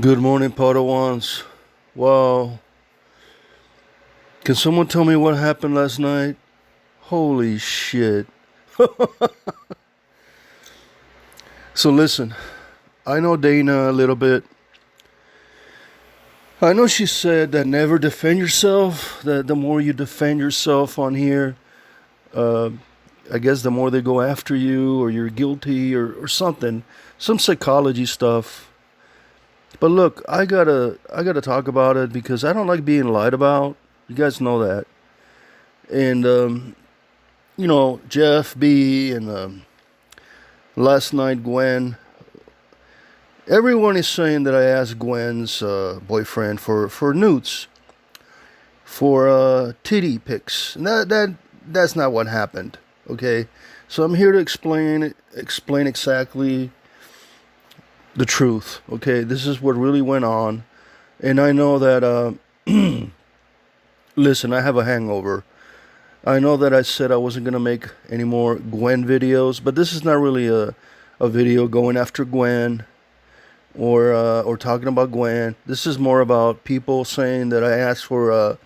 Good morning, Padawans. Wow. Can someone tell me what happened last night? Holy shit. So listen, I know Dana a little bit. I know she said that never defend yourself, that the more you defend yourself on here, uh, I guess the more they go after you or you're guilty or something. Some psychology stuff. But look, I gotta talk about it because I don't like being lied about. You guys know that. And Jeff B and last night Gwen. Everyone is saying that I asked Gwen's boyfriend for nudes, for titty pics. And that's not what happened. Okay, so I'm here to explain exactly the truth. Okay, this is what really went on, and I know that. Listen, I have a hangover. I know that I said I wasn't gonna make any more Gwen videos, but this is not really a video going after Gwen or talking about Gwen. This is more about people saying that I asked for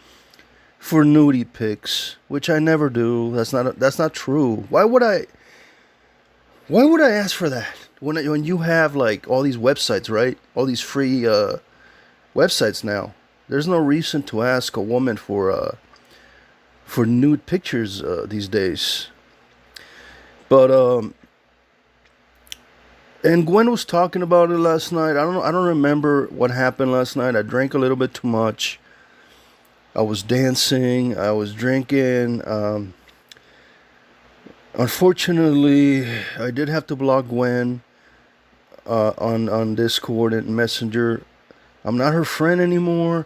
nudie pics, which I never do. That's not true. Why would I ask for that when you have like all these websites, right? All these free websites now. There's no reason to ask a woman for nude pictures these days. But and Gwen was talking about it last night. I don't remember what happened last night. I drank a little bit too much. I was dancing. I was drinking. Unfortunately, I did have to block Gwen on Discord and Messenger. I'm not her friend anymore,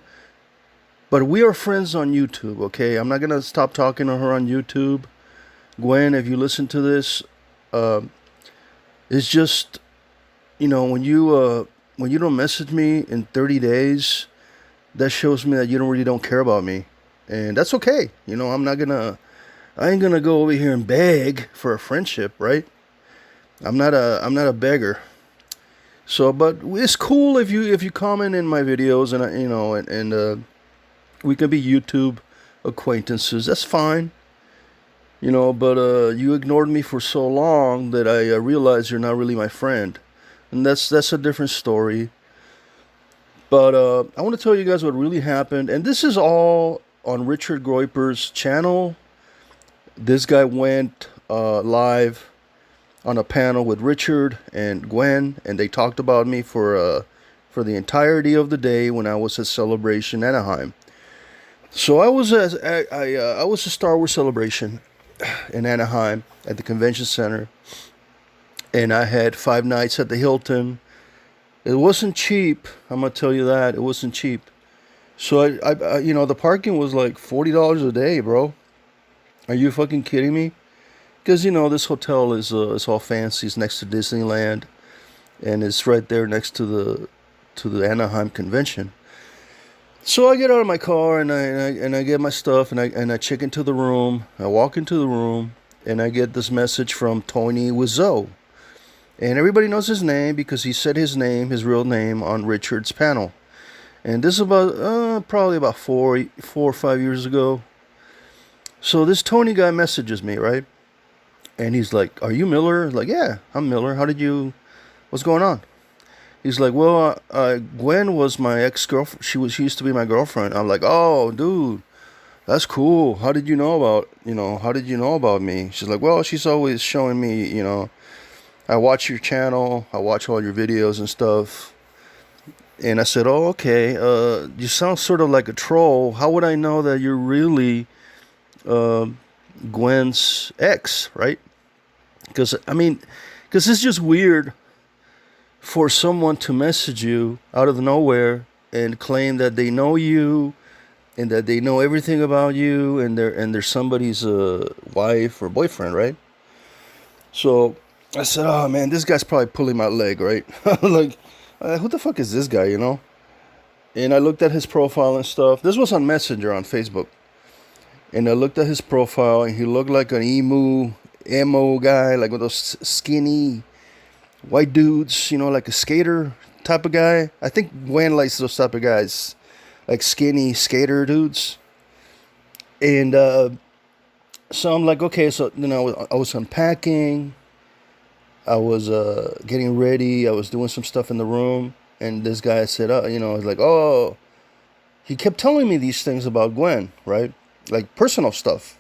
but we are friends on YouTube. Okay, I'm not gonna stop talking to her on YouTube. Gwen, if you listen to this, uh, it's just when you don't message me in 30 days, that shows me that you don't care about me, and that's okay. I ain't gonna go over here and beg for a friendship, right? I'm not a beggar. So, but it's cool if you comment in my videos and we can be YouTube acquaintances. That's fine. But you ignored me for so long that I realized you're not really my friend, and that's a different story. But I want to tell you guys what really happened, and this is all on Richard Groiper's channel. This guy went live on a panel with Richard and Gwen, and they talked about me for the entirety of the day when I was at Celebration Anaheim. So I was at Star Wars Celebration in Anaheim at the convention center, and I had 5 nights at the Hilton. It wasn't cheap. I'm gonna tell you that it wasn't cheap. So the parking was like $40 a day, bro. Are you fucking kidding me? Because this hotel is all fancy. It's next to Disneyland, and it's right there next to the Anaheim convention. So I get out of my car and I get my stuff and I check into the room. I walk into the room and I get this message from Tony Wiseau. And everybody knows his name because he said his real name on Richard's panel. And this is about probably about 4 or 5 years ago. So this Tony guy messages me, right? And he's like, "Are you Miller?" Like, "Yeah, I'm Miller. What's going on?" He's like, "Well, Gwen was my ex-girlfriend. She used to be my girlfriend." I'm like, "Oh, dude, that's cool. How did you know about me?" She's like, "Well, she's always showing me, I watch your channel. I watch all your videos and stuff." And I said, "Oh, okay. You sound sort of like a troll. How would I know that you're really uh, Gwen's ex, right? Because it's just weird for someone to message you out of nowhere and claim that they know you and that they know everything about you and they're somebody's wife or boyfriend, right?" So I said, "Oh man, this guy's probably pulling my leg, right?" Like, who the fuck is this guy? And I looked at his profile and stuff. This was on Messenger on Facebook. And I looked at his profile, and he looked like an emo guy, like with those skinny white dudes, like a skater type of guy. I think Gwen likes those type of guys, like skinny skater dudes. And so I'm like, okay, so I was unpacking, I was getting ready, I was doing some stuff in the room, and this guy said, I was like, oh, he kept telling me these things about Gwen, right? Like personal stuff.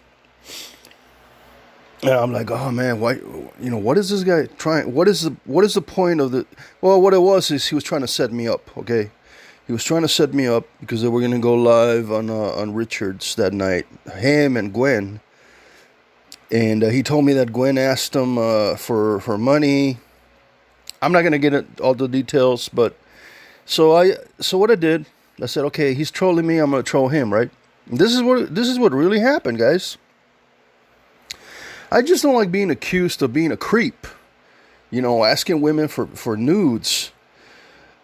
And I'm like, oh man, why? What is this guy trying? What is the point of the? Well, what it was is he was trying to set me up. Okay, he was trying to set me up because they were gonna go live on Richards that night. Him and Gwen. And he told me that Gwen asked him for money. I'm not gonna get all the details, but so what I did, I said, okay, he's trolling me. I'm gonna troll him, right? And this is what really happened, guys. I just don't like being accused of being a creep, asking women for nudes.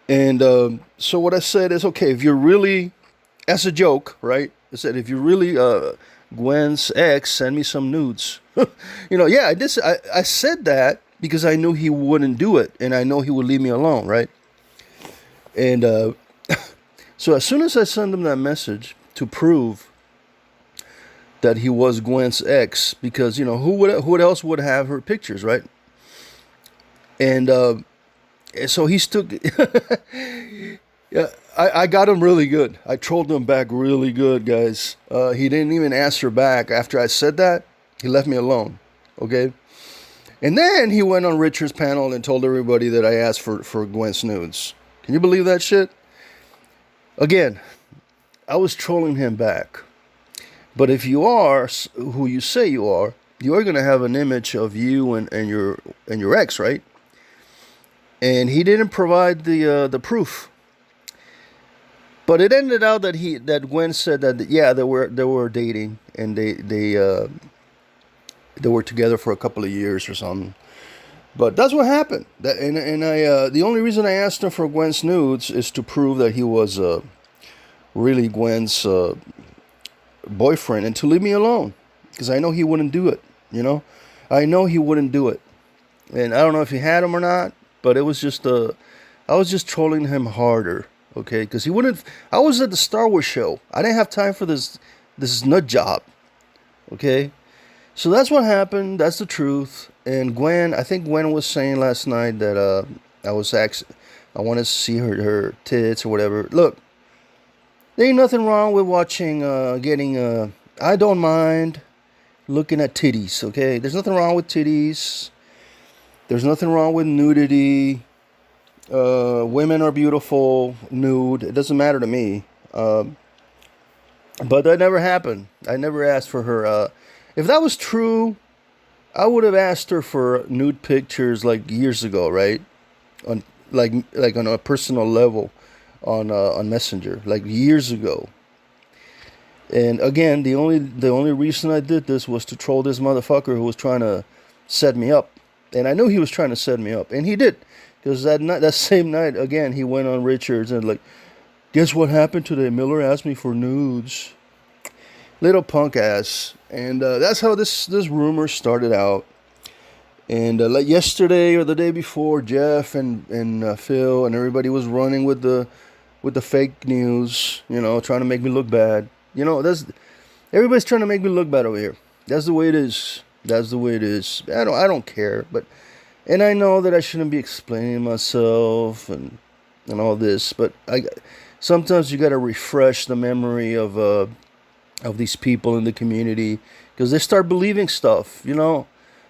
And so what I said is, okay, if you're really, as a joke, right? I said, if you're really Gwen's ex, send me some nudes. Yeah, I said that because I knew he wouldn't do it, and I know he would leave me alone, right? And so as soon as I sent him that message to prove that he was Gwen's ex, because who else would have her pictures, right? And so he took. Yeah, I got him really good. I trolled him back really good, guys. He didn't even answer back after I said that. He left me alone. Okay, and then he went on Richard's panel and told everybody that I asked for Gwen's nudes. Can you believe that shit? Again, I was trolling him back. But if you are who you say you are going to have an image of you and your ex, right? And he didn't provide the proof. But it ended out that Gwen said that yeah, they were dating, and they were together for a couple of years or something. But that's what happened. And I the only reason I asked him for Gwen's nudes is to prove that he was really Gwen's boyfriend, and to leave me alone, because I know he wouldn't do it. I know he wouldn't do it, and I don't know if he had him or not. But it was just I was just trolling him harder, okay? Because he wouldn't. I was at the Star Wars show. I didn't have time for this nut job, okay? So that's what happened. That's the truth. And Gwen, I think Gwen was saying last night that I wanted to see her tits or whatever. Look, there ain't nothing wrong with watching, I don't mind looking at titties, okay? There's nothing wrong with titties. There's nothing wrong with nudity. Women are beautiful, nude. It doesn't matter to me. But that never happened. I never asked for her. If that was true, I would have asked her for nude pictures like years ago, right? On on a personal level. On Messenger, like years ago. And again, the only reason I did this was to troll this motherfucker who was trying to set me up, and I knew he was trying to set me up, and he did, because that same night, again, he went on Richards and like, guess what happened today? Miller asked me for nudes, little punk ass, and that's how this rumor started out. And like yesterday or the day before, Jeff and Phil and everybody was running with the fake news, trying to make me look bad. Everybody's trying to make me look bad over here. That's the way it is. That's the way it is. I don't care, and I know that I shouldn't be explaining myself and all this, but sometimes you got to refresh the memory of these people in the community, because they start believing stuff.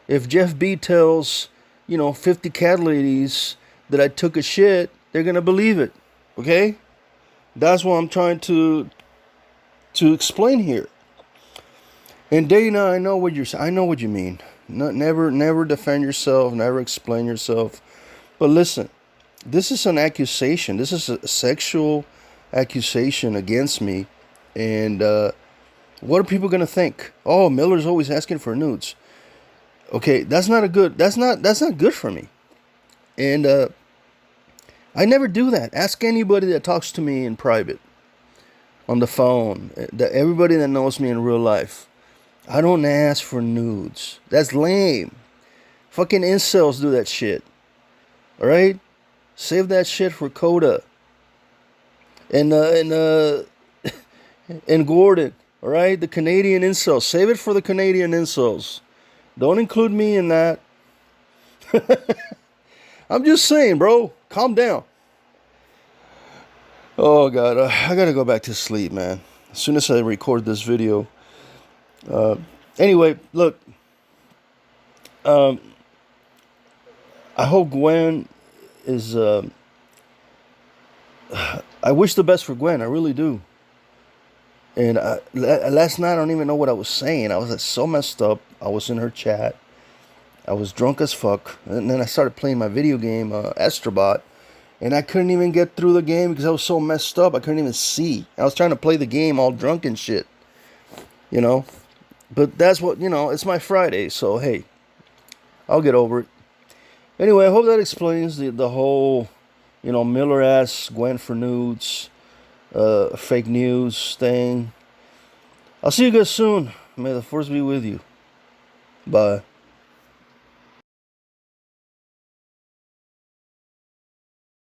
If Jeff B tells 50 cat ladies that I took a shit, they're gonna believe it. Okay, that's what I'm trying to explain here. And Dana, I know what you mean. Never defend yourself. Never explain yourself. But listen, this is an accusation. This is a sexual accusation against me. And what are people gonna think? Oh, Miller's always asking for nudes. Okay, that's not good for me. And I never do that. Ask anybody that talks to me in private, on the phone, everybody that knows me in real life. I don't ask for nudes. That's lame. Fucking incels do that shit. Alright? Save that shit for Coda and and Gordon. All right, the Canadian incels. Save it for the Canadian incels. Don't include me in that. I'm just saying, bro. Calm down. Oh God, I gotta go back to sleep, man. As soon as I record this video. Anyway, look. Um, I hope Gwen is. I wish the best for Gwen. I really do. And last night, I don't even know what I was saying. I was so messed up. I was in her chat. I was drunk as fuck. And then I started playing my video game, Astrobot. And I couldn't even get through the game because I was so messed up. I couldn't even see. I was trying to play the game all drunk and shit. You know? But that's what, it's my Friday. So, hey, I'll get over it. Anyway, I hope that explains the whole, Miller asks Gwen for nudes, fake news thing. I'll see you guys soon. May the force be with you. Bye.